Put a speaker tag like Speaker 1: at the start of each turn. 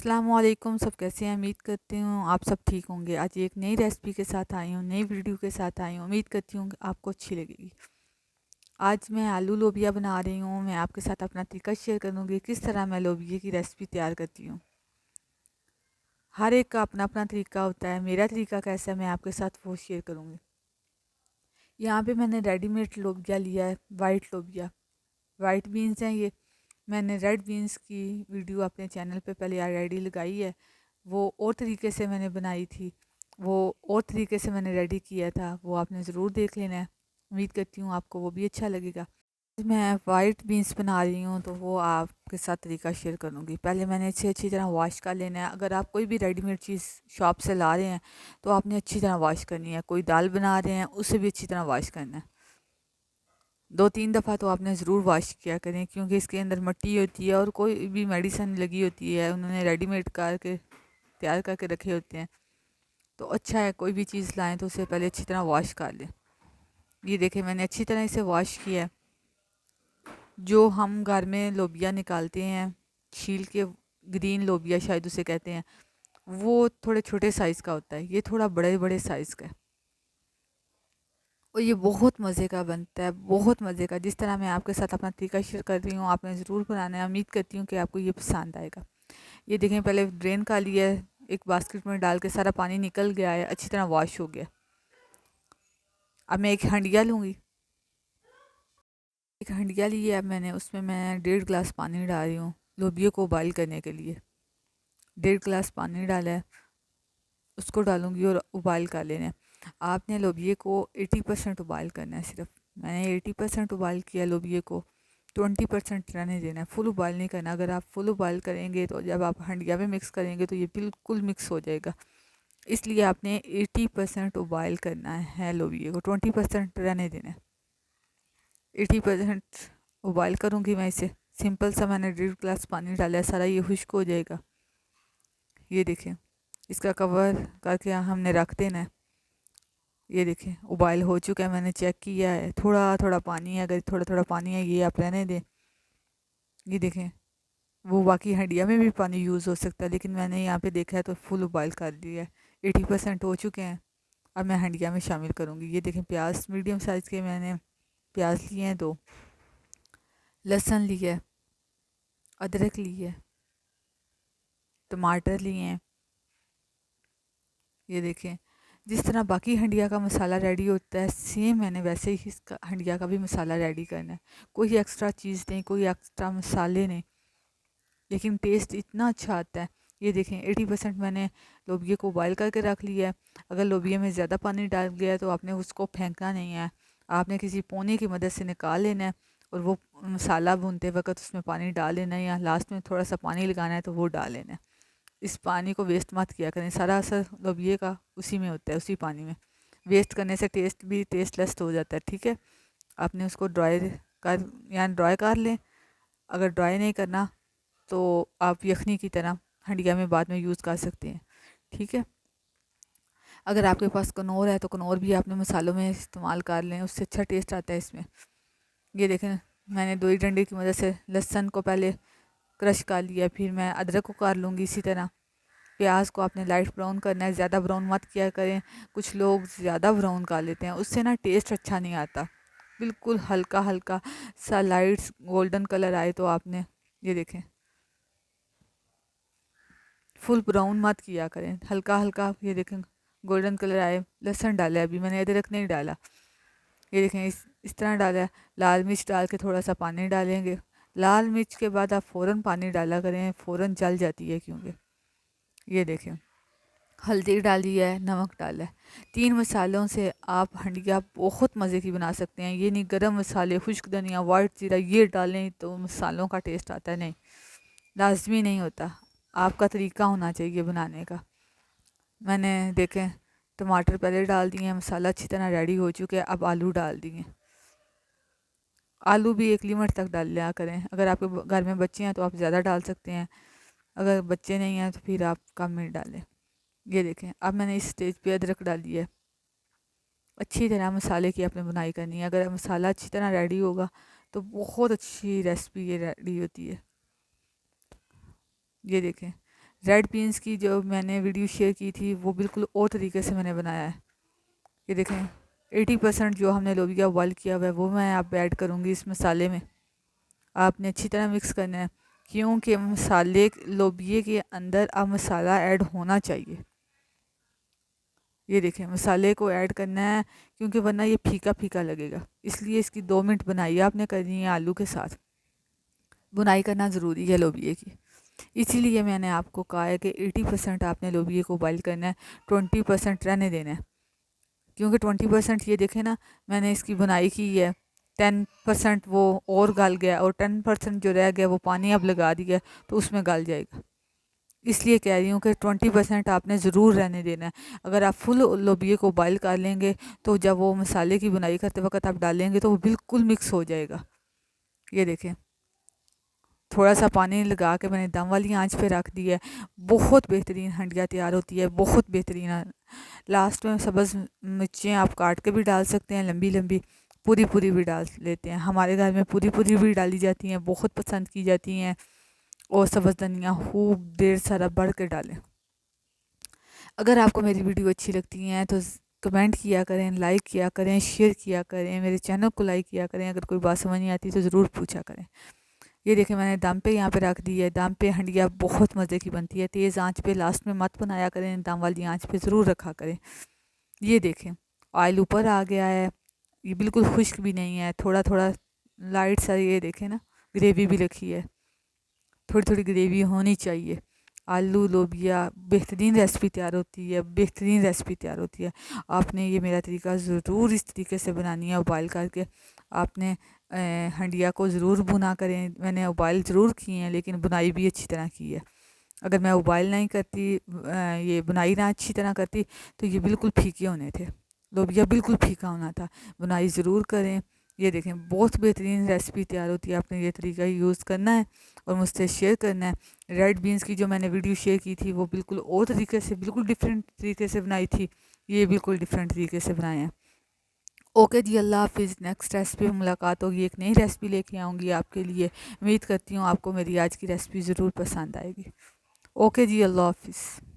Speaker 1: अस्सलामुअलैकुम। सब कैसे हैं? उम्मीद करती हूँ आप सब ठीक होंगे। आज एक नई रेसिपी के साथ आई हूँ, नई वीडियो के साथ आई हूँ। उम्मीद करती हूँ कि आपको अच्छी लगेगी। आज मैं आलू लोबिया बना रही हूँ। मैं आपके साथ अपना तरीका शेयर करूँगी किस तरह मैं लोबिया की रेसिपी तैयार करती हूँ। हर एक का अपना अपना तरीका होता है। मेरा तरीका कैसा है मैं आपके साथ वो शेयर करूँगी। यहाँ पे मैंने रेडीमेड लोबिया लिया है, वाइट लोबिया, वाइट बीन्स हैं ये। मैंने रेड बीन्स की वीडियो अपने चैनल पे पहले ऑलरेडी लगाई है। वो और तरीके से मैंने बनाई थी, वो और तरीके से मैंने रेडी किया था, वो आपने ज़रूर देख लेना है। उम्मीद करती हूँ आपको वो भी अच्छा लगेगा। मैं वाइट बीन्स बना रही हूँ तो वो आपके साथ तरीका शेयर करूँगी। पहले मैंने इसे अच्छी तरह वॉश कर लेना है। अगर आप कोई भी रेडीमेड चीज़ शॉप से ला रहे हैं तो आपने अच्छी तरह वॉश करनी है। कोई दाल बना रहे हैं उसे भी अच्छी तरह वॉश करना है। 2-3 दफ़ा तो आपने ज़रूर वॉश किया करें, क्योंकि इसके अंदर मिट्टी होती है और कोई भी मेडिसिन लगी होती है, उन्होंने रेडीमेड करके तैयार करके रखे होते हैं। तो अच्छा है कोई भी चीज़ लाएं तो उसे पहले अच्छी तरह वॉश कर लें। ये देखें मैंने अच्छी तरह इसे वॉश किया है। जो हम घर में लोबिया निकालते हैं छील के, ग्रीन लोबिया शायद उसे कहते हैं, वो थोड़े छोटे साइज़ का होता है। ये थोड़ा बड़े बड़े साइज़ का है और ये बहुत मज़े का बनता है, बहुत मज़े का। जिस तरह मैं आपके साथ अपना तरीका शेयर कर रही हूँ आपने ज़रूर बनाना है। उम्मीद करती हूँ कि आपको ये पसंद आएगा। ये देखें पहले ड्रेन कर लिया है, एक बास्केट में डाल के सारा पानी निकल गया है, अच्छी तरह वॉश हो गया। अब मैं एक हंडिया लूँगी, एक हंडिया ली है अब मैंने, उसमें मैं 1.5 गिलास पानी डाल रही हूँ लोबिया को बॉईल करने के लिए। 1.5 गिलास पानी डाला है, उसको डालूँगी और उबाल कर लेना है। आपने लोबिया को 80% उबाल करना है सिर्फ। मैंने 80% उबाल किया लोबिया को, 20% रहने देना है, फुल उबाल नहीं करना। अगर आप फुल उबाल करेंगे तो जब आप हंडिया में मिक्स करेंगे तो ये बिल्कुल मिक्स हो जाएगा। इसलिए आपने 80% उबाइल करना है लोबिया को, 20% रहने देना है। 80% उबाइल करूँगी मैं इसे। सिंपल सा मैंने 1.5 गिलास पानी डाला है, सारा ये खुश्क हो जाएगा। ये देखें इसका कवर करके हमने रख देना है। ये देखें उबाइल हो चुका है, मैंने चेक किया है। थोड़ा थोड़ा पानी है, अगर थोड़ा थोड़ा पानी है ये आप रहने दें। ये देखें वो बाकी हंडिया में भी पानी यूज़ हो सकता है, लेकिन मैंने यहाँ पे देखा है तो फुल उबाइल कर दिया है। 80% हो चुके हैं। अब मैं हंडिया में शामिल करूँगी। ये देखें प्याज मीडियम साइज़ के मैंने प्याज लिए हैं 2, लहसुन लिया है, अदरक ली है, टमाटर लिए हैं। ये देखें जिस तरह बाकी हंडिया का मसाला रेडी होता है सेम मैंने वैसे ही इसका हंडिया का भी मसाला रेडी करना है। कोई एक्स्ट्रा चीज़ नहीं, कोई एक्स्ट्रा मसाले नहीं, लेकिन टेस्ट इतना अच्छा आता है। ये देखें 80% मैंने लोबिया को बॉयल करके रख लिया है। अगर लोबिया में ज़्यादा पानी डाल गया है तो आपने उसको फेंकना नहीं है, आपने किसी पोने की मदद से निकाल लेना है और वो मसाला भूनते वक्त उसमें पानी डाल लेना है, या लास्ट में थोड़ा सा पानी लगाना है तो वो डाल लेना है। इस पानी को वेस्ट मत किया करें, सारा असर लोबिया का उसी में होता है, उसी पानी में। वेस्ट करने से टेस्ट भी टेस्टलेस हो जाता है। ठीक है, आपने उसको ड्राई कर या ड्राई कर लें। अगर ड्राई नहीं करना तो आप यखनी की तरह हंडिया में बाद में यूज़ कर सकते हैं। ठीक है, अगर आपके पास कनौर है तो कनौर भी आपने मसालों में इस्तेमाल कर लें, उससे अच्छा टेस्ट आता है इसमें। ये देखें मैंने 2 ही डंडे की मदद से लहसुन को पहले क्रश कर लिया, फिर मैं अदरक को कर लूँगी इसी तरह। प्याज को आपने लाइट ब्राउन करना है, ज़्यादा ब्राउन मत किया करें। कुछ लोग ज़्यादा ब्राउन कर लेते हैं, उससे ना टेस्ट अच्छा नहीं आता। बिल्कुल हल्का हल्का सा लाइट गोल्डन कलर आए तो आपने, ये देखें फुल ब्राउन मत किया करें, हल्का हल्का। ये देखें गोल्डन कलर आए, लहसुन डाला है अभी मैंने, अदरक नहीं डाला। ये देखें इस तरह डाला है। लाल मिर्च डाल के थोड़ा सा पानी डालेंगे। लाल मिर्च के बाद आप फ़ौरन पानी डाला करें, फ़ौरन जल जाती है क्योंकि। ये देखें हल्दी डाली है, नमक डाला है। 3 मसालों से आप हंडिया बहुत मज़े की बना सकते हैं। ये नहीं गरम मसाले, खुश्क धनिया, वाइट जीरा ये डालें तो मसालों का टेस्ट आता है, नहीं, लाजमी नहीं होता। आपका तरीका होना चाहिए बनाने का। मैंने देखें टमाटर पहले डाल दिए हैं, मसाला अच्छी तरह रेडी हो चुके हैं। अब आलू डाल दिए। आलू भी एक लिमिट तक डाल लिया करें। अगर आपके घर में बच्चे हैं तो आप ज़्यादा डाल सकते हैं, अगर बच्चे नहीं हैं तो फिर आप कम में डालें। ये देखें अब मैंने इस स्टेज पे अदरक डाल दिया है। अच्छी तरह मसाले की आपने बुनाई करनी है। अगर मसाला अच्छी तरह रेडी होगा तो बहुत अच्छी रेसिपी ये रेडी होती है। ये देखें रेड बीन्स की जो मैंने वीडियो शेयर की थी वो बिल्कुल और तरीके से मैंने बनाया है। ये देखें 80% जो हमने लोबिया बॉयल किया हुआ है वो मैं आप ऐड करूँगी इस मसाले में। आपने अच्छी तरह मिक्स करना है, क्योंकि मसाले लोबिये के अंदर अब मसाला ऐड होना चाहिए। ये देखें मसाले को ऐड करना है, क्योंकि वरना ये फीका फीका लगेगा। इसलिए इसकी 2 मिनट बनाई आपने करनी है आलू के साथ। बुनाई करना ज़रूरी है लोबिये की, इसीलिए मैंने आपको कहा है कि 80% आपने लोबिये को बॉयल करना है, 20% रहने देना है। क्योंकि 20% ये देखें ना, मैंने इसकी बुनाई की है, 10% वो और गल गया और 10% जो रह गया वो पानी अब लगा दिया तो उसमें गल जाएगा। इसलिए कह रही हूँ कि 20% आपने ज़रूर रहने देना है। अगर आप फुल लोबिये को बॉयल कर लेंगे तो जब वो मसाले की बुनाई करते वक्त आप डालेंगे तो वो बिल्कुल मिक्स हो जाएगा। ये देखें थोड़ा सा पानी लगा के मैंने दम वाली आंच पे रख दिया है। बहुत बेहतरीन हंडिया तैयार होती है, बहुत बेहतरीन। लास्ट में सब्ज़ मिर्चें आप काट के भी डाल सकते हैं, लंबी लंबी, पूरी पूरी भी डाल लेते हैं। हमारे घर में पूरी पूरी भी डाली जाती हैं, बहुत पसंद की जाती हैं। और सब्ज़ धनिया खूब ढेर सारा बढ़ के डालें। अगर आपको मेरी वीडियो अच्छी लगती हैं तो कमेंट किया करें, लाइक किया करें, शेयर किया करें, मेरे चैनल को लाइक किया करें। अगर कोई बात समझ नहीं आती तो ज़रूर पूछा करें। ये देखें मैंने दम पे यहाँ पे रख दी है। दम पे हंडिया बहुत मज़े की बनती है। तेज़ आंच पे लास्ट में मत बनाया करें, दम वाली आंच पे ज़रूर रखा करें। ये देखें ऑयल ऊपर आ गया है, ये बिल्कुल खुश्क भी नहीं है, थोड़ा थोड़ा लाइट सा। ये देखें ना ग्रेवी भी रखी है, थोड़ी थोड़ी ग्रेवी होनी चाहिए। आलू लोबिया बेहतरीन रेसिपी तैयार होती है, बेहतरीन रेसिपी तैयार होती है। आपने ये मेरा तरीका ज़रूर इस तरीके से बनानी है, उबाल करके। आपने हंडिया को ज़रूर भुना करें। मैंने उबाल ज़रूर किए हैं लेकिन बुनाई भी अच्छी तरह की है। अगर मैं उबाल नहीं करती, ये बुनाई ना अच्छी तरह करती तो ये बिल्कुल फीके होने थे, लोबिया बिल्कुल फीका होना था। बुनाई ज़रूर करें। ये देखें बहुत बेहतरीन रेसिपी तैयार होती है। आपने ये तरीका यूज़ करना है और मुझसे शेयर करना है। रेड बीन्स की जो मैंने वीडियो शेयर की थी वो बिल्कुल और तरीके से, बिल्कुल डिफरेंट तरीके से बनाई थी। ये बिल्कुल डिफरेंट तरीके से बनाए हैं। ओके जी, अल्लाह हाफिज़। नेक्स्ट रेसिपी में मुलाकात होगी, एक नई रेसिपी लेके आऊँगी आपके लिए। उम्मीद करती हूँ आपको मेरी आज की रेसिपी ज़रूर पसंद आएगी। ओके जी, अल्लाह हाफिज़।